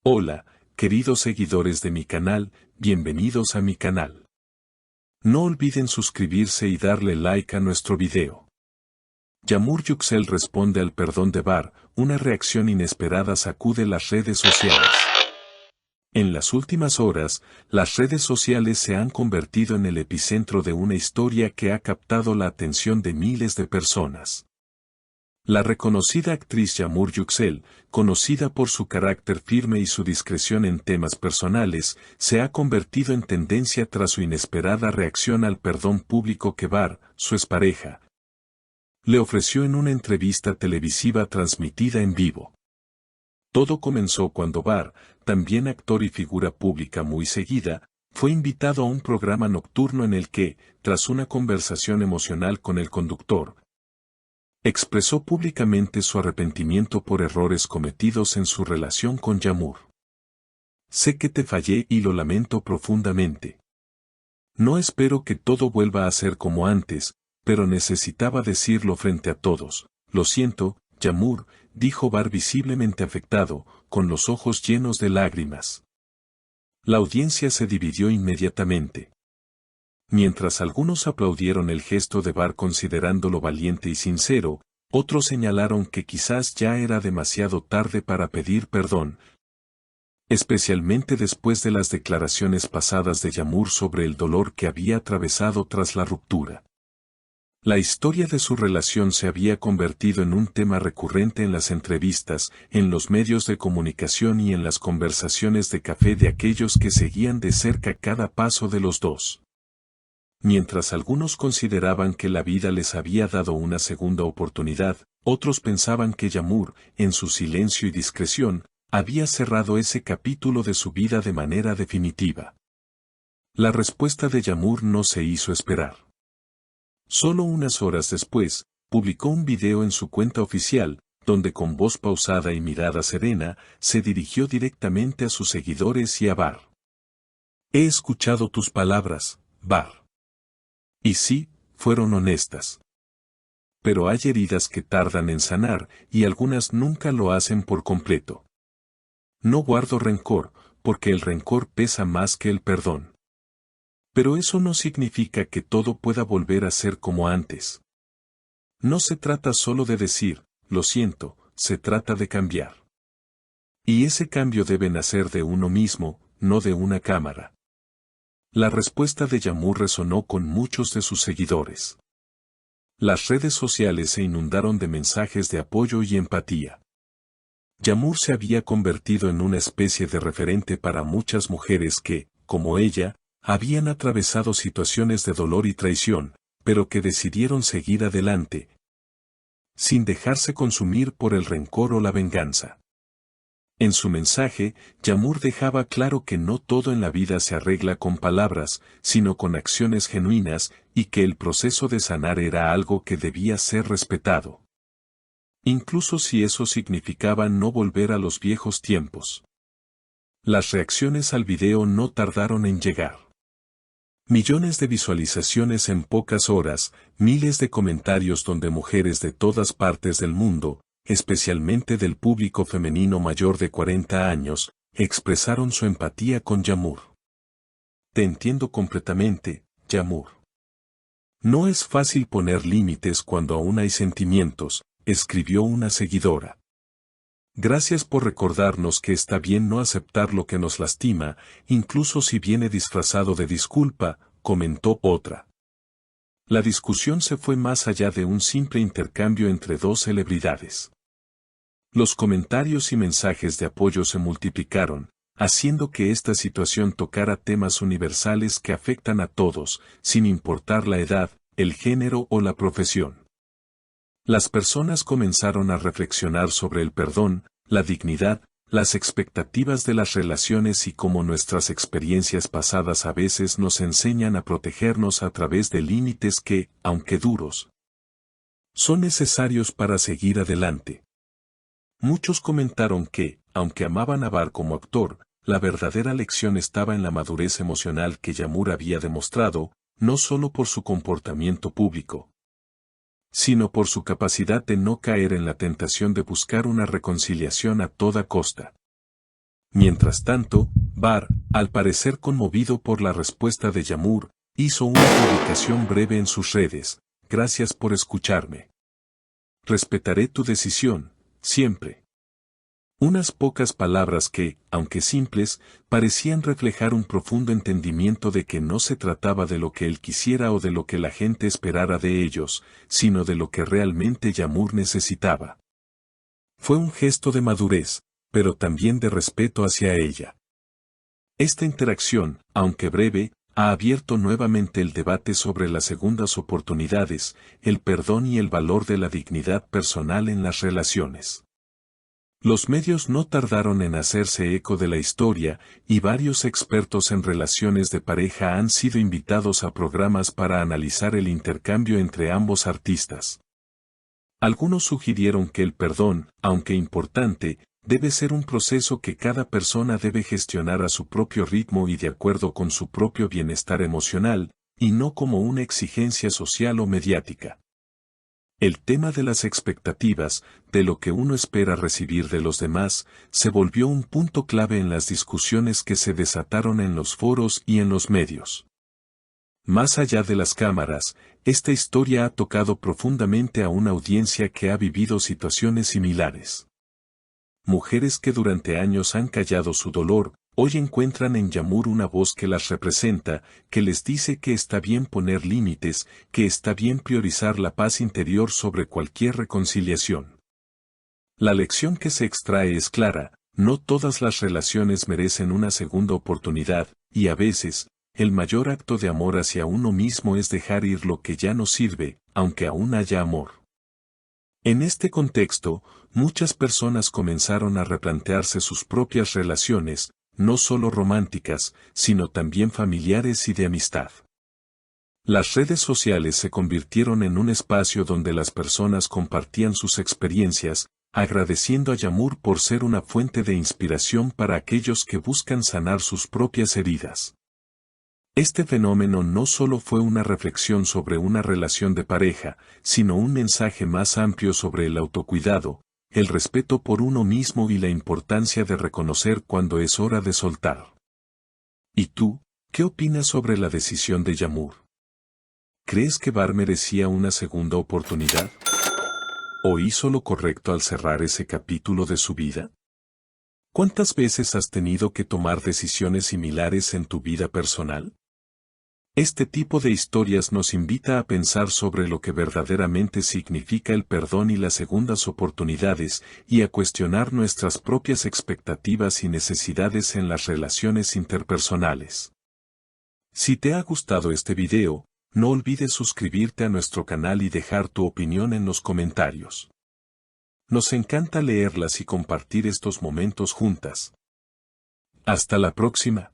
Hola, queridos seguidores de mi canal, bienvenidos a mi canal. No olviden suscribirse y darle like a nuestro video. Yamur Yüksel responde al perdón de Bar, una reacción inesperada sacude las redes sociales. En las últimas horas, las redes sociales se han convertido en el epicentro de una historia que ha captado la atención de miles de personas. La reconocida actriz Yamur Yüksel, conocida por su carácter firme y su discreción en temas personales, se ha convertido en tendencia tras su inesperada reacción al perdón público que Bar, su expareja, le ofreció en una entrevista televisiva transmitida en vivo. Todo comenzó cuando Bar, también actor y figura pública muy seguida, fue invitado a un programa nocturno en el que, tras una conversación emocional con el conductor, expresó públicamente su arrepentimiento por errores cometidos en su relación con Yamur. Sé que te fallé y lo lamento profundamente. No espero que todo vuelva a ser como antes, pero necesitaba decirlo frente a todos. Lo siento, Yamur, dijo Bar visiblemente afectado, con los ojos llenos de lágrimas. La audiencia se dividió inmediatamente. Mientras algunos aplaudieron el gesto de Bar considerándolo valiente y sincero, otros señalaron que quizás ya era demasiado tarde para pedir perdón, especialmente después de las declaraciones pasadas de Yamur sobre el dolor que había atravesado tras la ruptura. La historia de su relación se había convertido en un tema recurrente en las entrevistas, en los medios de comunicación y en las conversaciones de café de aquellos que seguían de cerca cada paso de los dos. Mientras algunos consideraban que la vida les había dado una segunda oportunidad, otros pensaban que Yamur, en su silencio y discreción, había cerrado ese capítulo de su vida de manera definitiva. La respuesta de Yamur no se hizo esperar. Solo unas horas después, publicó un video en su cuenta oficial, donde con voz pausada y mirada serena, se dirigió directamente a sus seguidores y a Bar. He escuchado tus palabras, Bar. Y sí, fueron honestas. Pero hay heridas que tardan en sanar, y algunas nunca lo hacen por completo. No guardo rencor, porque el rencor pesa más que el perdón. Pero eso no significa que todo pueda volver a ser como antes. No se trata solo de decir, lo siento, se trata de cambiar. Y ese cambio debe nacer de uno mismo, no de una cámara. La respuesta de Yamur resonó con muchos de sus seguidores. Las redes sociales se inundaron de mensajes de apoyo y empatía. Yamur se había convertido en una especie de referente para muchas mujeres que, como ella, habían atravesado situaciones de dolor y traición, pero que decidieron seguir adelante, sin dejarse consumir por el rencor o la venganza. En su mensaje, Yamur dejaba claro que no todo en la vida se arregla con palabras, sino con acciones genuinas, y que el proceso de sanar era algo que debía ser respetado. Incluso si eso significaba no volver a los viejos tiempos. Las reacciones al video no tardaron en llegar. Millones de visualizaciones en pocas horas, miles de comentarios donde mujeres de todas partes del mundo, especialmente del público femenino mayor de 40 años, expresaron su empatía con Yamur. Te entiendo completamente, Yamur. No es fácil poner límites cuando aún hay sentimientos, escribió una seguidora. Gracias por recordarnos que está bien no aceptar lo que nos lastima, incluso si viene disfrazado de disculpa, comentó otra. La discusión se fue más allá de un simple intercambio entre dos celebridades. Los comentarios y mensajes de apoyo se multiplicaron, haciendo que esta situación tocara temas universales que afectan a todos, sin importar la edad, el género o la profesión. Las personas comenzaron a reflexionar sobre el perdón, la dignidad, las expectativas de las relaciones y cómo nuestras experiencias pasadas a veces nos enseñan a protegernos a través de límites que, aunque duros, son necesarios para seguir adelante. Muchos comentaron que, aunque amaban a Bar como actor, la verdadera lección estaba en la madurez emocional que Yamur había demostrado, no solo por su comportamiento público, sino por su capacidad de no caer en la tentación de buscar una reconciliación a toda costa. Mientras tanto, Bar, al parecer conmovido por la respuesta de Yağmur, hizo una publicación breve en sus redes: gracias por escucharme. Respetaré tu decisión, siempre. Unas pocas palabras que, aunque simples, parecían reflejar un profundo entendimiento de que no se trataba de lo que él quisiera o de lo que la gente esperara de ellos, sino de lo que realmente Yağmur necesitaba. Fue un gesto de madurez, pero también de respeto hacia ella. Esta interacción, aunque breve, ha abierto nuevamente el debate sobre las segundas oportunidades, el perdón y el valor de la dignidad personal en las relaciones. Los medios no tardaron en hacerse eco de la historia, y varios expertos en relaciones de pareja han sido invitados a programas para analizar el intercambio entre ambos artistas. Algunos sugirieron que el perdón, aunque importante, debe ser un proceso que cada persona debe gestionar a su propio ritmo y de acuerdo con su propio bienestar emocional, y no como una exigencia social o mediática. El tema de las expectativas, de lo que uno espera recibir de los demás, se volvió un punto clave en las discusiones que se desataron en los foros y en los medios. Más allá de las cámaras, esta historia ha tocado profundamente a una audiencia que ha vivido situaciones similares. Mujeres que durante años han callado su dolor, hoy encuentran en Yağmur una voz que las representa, que les dice que está bien poner límites, que está bien priorizar la paz interior sobre cualquier reconciliación. La lección que se extrae es clara: no todas las relaciones merecen una segunda oportunidad, y a veces, el mayor acto de amor hacia uno mismo es dejar ir lo que ya no sirve, aunque aún haya amor. En este contexto, muchas personas comenzaron a replantearse sus propias relaciones, no solo románticas, sino también familiares y de amistad. Las redes sociales se convirtieron en un espacio donde las personas compartían sus experiencias, agradeciendo a Yağmur por ser una fuente de inspiración para aquellos que buscan sanar sus propias heridas. Este fenómeno no solo fue una reflexión sobre una relación de pareja, sino un mensaje más amplio sobre el autocuidado, el respeto por uno mismo y la importancia de reconocer cuando es hora de soltar. ¿Y tú, qué opinas sobre la decisión de Yağmur? ¿Crees que Bar merecía una segunda oportunidad? ¿O hizo lo correcto al cerrar ese capítulo de su vida? ¿Cuántas veces has tenido que tomar decisiones similares en tu vida personal? Este tipo de historias nos invita a pensar sobre lo que verdaderamente significa el perdón y las segundas oportunidades, y a cuestionar nuestras propias expectativas y necesidades en las relaciones interpersonales. Si te ha gustado este video, no olvides suscribirte a nuestro canal y dejar tu opinión en los comentarios. Nos encanta leerlas y compartir estos momentos juntas. Hasta la próxima.